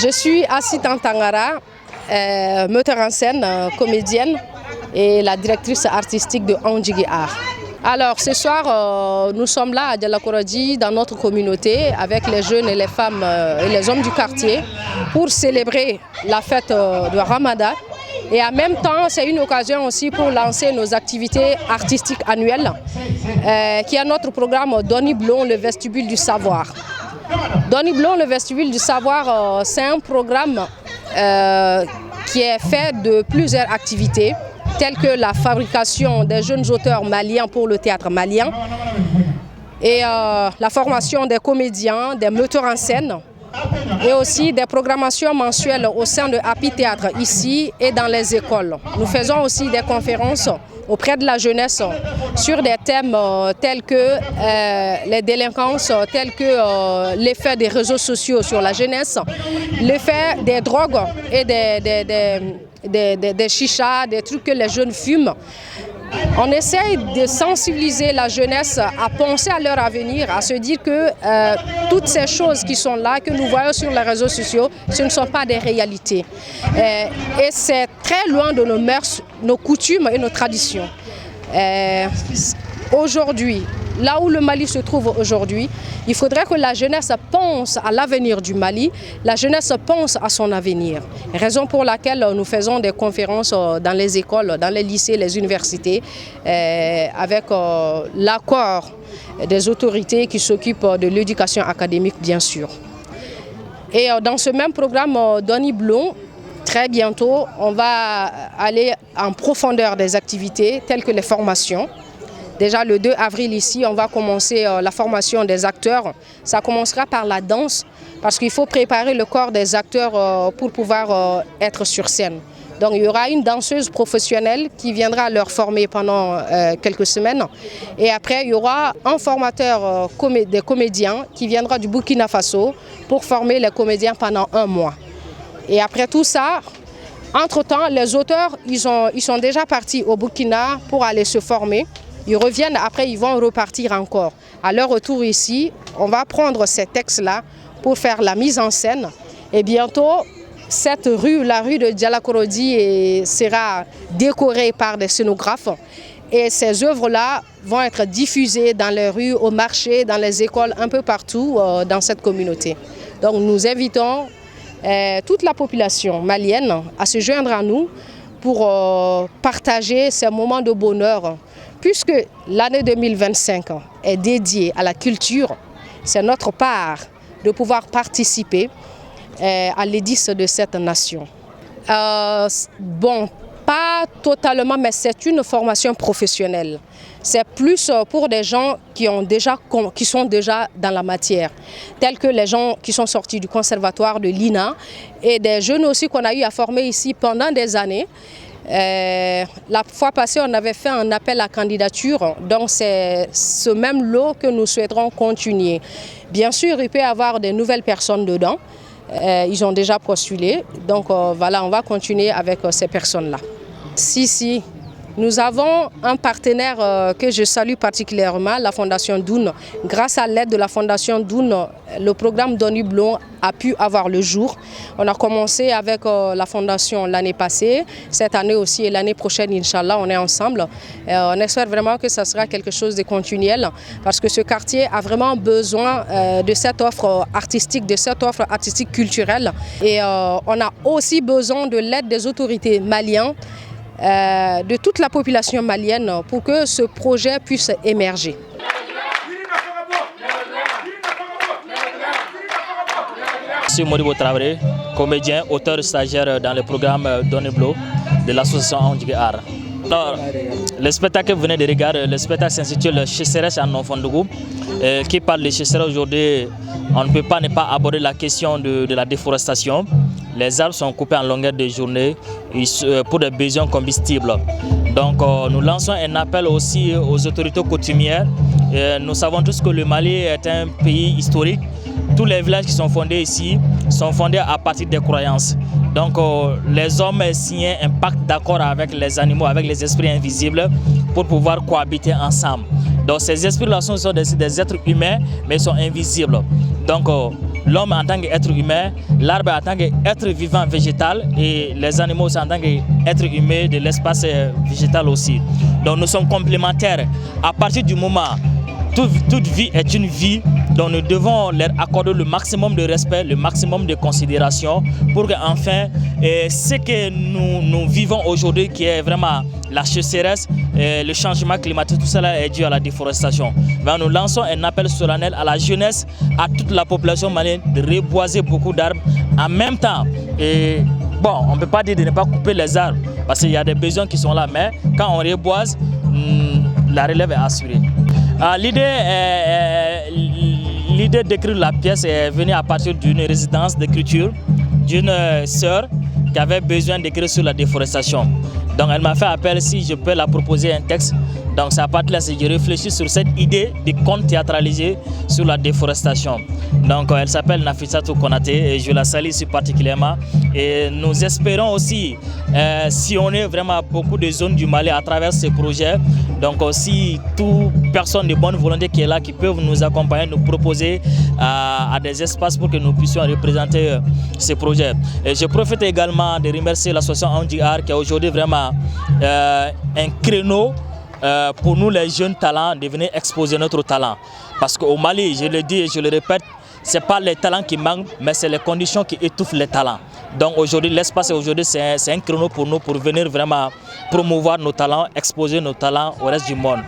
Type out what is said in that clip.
Je suis Assita Tangara, metteur en scène, comédienne et la directrice artistique de Andjigi Art. Alors ce soir, nous sommes là à Djalakorodji, dans notre communauté, avec les jeunes et les femmes et les hommes du quartier, pour célébrer la fête de Ramadan. Et en même temps, c'est une occasion aussi pour lancer nos activités artistiques annuelles, qui est notre programme Doni Blon, le vestibule du savoir. Doni Blon, le vestibule du savoir, c'est un programme qui est fait de plusieurs activités, telles que la fabrication des jeunes auteurs maliens pour le théâtre malien et la formation des comédiens, des metteurs en scène et aussi des programmations mensuelles au sein de Happy Théâtre ici et dans les écoles. Nous faisons aussi des conférences auprès de la jeunesse sur des thèmes tels que les délinquances, tels que l'effet des réseaux sociaux sur la jeunesse, l'effet des drogues et des chichas, des trucs que les jeunes fument. On essaye de sensibiliser la jeunesse à penser à leur avenir, à se dire que toutes ces choses qui sont là, que nous voyons sur les réseaux sociaux, ce ne sont pas des réalités. Et c'est très loin de nos mœurs, nos coutumes et nos traditions. Aujourd'hui, là où le Mali se trouve aujourd'hui, il faudrait que la jeunesse pense à l'avenir du Mali, la jeunesse pense à son avenir. Raison pour laquelle nous faisons des conférences dans les écoles, dans les lycées, les universités, avec l'accord des autorités qui s'occupent de l'éducation académique, bien sûr. Et dans ce même programme Doni Blon, très bientôt, on va aller en profondeur des activités telles que les formations. Déjà le 2 avril ici, on va commencer la formation des acteurs. Ça commencera par la danse parce qu'il faut préparer le corps des acteurs pour pouvoir être sur scène. Donc il y aura une danseuse professionnelle qui viendra leur former pendant quelques semaines. Et après, il y aura un formateur des comédiens qui viendra du Burkina Faso pour former les comédiens pendant 1 mois. Et après tout ça, entre-temps, les auteurs, ils sont déjà partis au Burkina pour aller se former. Ils reviennent, après ils vont repartir encore. À leur retour ici, on va prendre ces textes-là pour faire la mise en scène. Et bientôt, cette rue, la rue de Djalakorodji, sera décorée par des scénographes. Et ces œuvres-là vont être diffusées dans les rues, au marché, dans les écoles, un peu partout dans cette communauté. Donc nous invitons toute la population malienne à se joindre à nous pour partager ces moments de bonheur. Puisque l'année 2025 est dédiée à la culture, c'est notre part de pouvoir participer à l'édifice de cette nation. Bon, pas totalement, mais c'est une formation professionnelle. C'est plus pour des gens qui sont déjà dans la matière, tels que les gens qui sont sortis du conservatoire de l'INA et des jeunes aussi qu'on a eu à former ici pendant des années. La fois passée, on avait fait un appel à candidature, donc c'est ce même lot que nous souhaiterons continuer. Bien sûr, il peut y avoir de nouvelles personnes dedans, ils ont déjà postulé, donc voilà, on va continuer avec ces personnes-là. Si. Nous avons un partenaire que je salue particulièrement, la Fondation Doun. Grâce à l'aide de la Fondation Doun, le programme Doni Blon a pu avoir le jour. On a commencé avec la Fondation l'année passée, cette année aussi et l'année prochaine, Inch'Allah, on est ensemble. On espère vraiment que ça sera quelque chose de continuel parce que ce quartier a vraiment besoin de cette offre artistique, culturelle. Et on a aussi besoin de l'aide des autorités maliennes, de toute la population malienne pour que ce projet puisse émerger. Je suis Modibo Traoré, comédien, auteur stagiaire dans le programme Doni Blon de l'association Andjigi Art. Alors, le spectacle que vous venez de regarder, le spectacle s'intitule Chesseres en Fondougou, qui parle de Chesseres aujourd'hui. On ne peut pas ne pas aborder la question de la déforestation. Les arbres sont coupés en longueur de journée pour des besoins combustibles. Donc nous lançons un appel aussi aux autorités coutumières. Nous savons tous que le Mali est un pays historique. Tous les villages qui sont fondés ici sont fondés à partir des croyances. Donc les hommes signent un pacte d'accord avec les animaux, avec les esprits invisibles pour pouvoir cohabiter ensemble. Donc ces esprits-là sont des êtres humains mais ils sont invisibles. Donc l'homme en tant qu'être humain, l'arbre en tant qu'être vivant végétal et les animaux aussi en tant qu'être humain de l'espace végétal aussi. Donc nous sommes complémentaires. À partir du moment toute vie est une vie, donc nous devons leur accorder le maximum de respect, le maximum de considération pour qu'enfin, ce que nous vivons aujourd'hui, qui est vraiment la sécheresse, le changement climatique, tout cela est dû à la déforestation. Mais nous lançons un appel solennel à la jeunesse, à toute la population malienne de reboiser beaucoup d'arbres en même temps. Et bon, on ne peut pas dire de ne pas couper les arbres parce qu'il y a des besoins qui sont là, mais quand on reboise, la relève est assurée. L'idée d'écrire la pièce est venue à partir d'une résidence d'écriture d'une sœur qui avait besoin d'écrire sur la déforestation. Donc elle m'a fait appel si je peux la proposer un texte. Donc c'est à partir de là que j'ai réfléchi sur cette idée de conte théâtralisé sur la déforestation. Donc elle s'appelle Nafissatou Konaté et je la salue ici particulièrement. Et nous espérons aussi sillonner vraiment beaucoup de zones du Mali à travers ce projet. Donc aussi toute personne de bonne volonté qui est là, qui peuvent nous accompagner, nous proposer à des espaces pour que nous puissions représenter ce projet. Et je profite également de remercier l'association Andjigard qui a aujourd'hui vraiment un créneau pour nous les jeunes talents de venir exposer notre talent. Parce qu'au Mali, je le dis et je le répète, ce n'est pas les talents qui manquent, mais c'est les conditions qui étouffent les talents. Donc aujourd'hui, l'espace aujourd'hui, c'est un créneau pour nous pour venir vraiment promouvoir nos talents, exposer nos talents au reste du monde.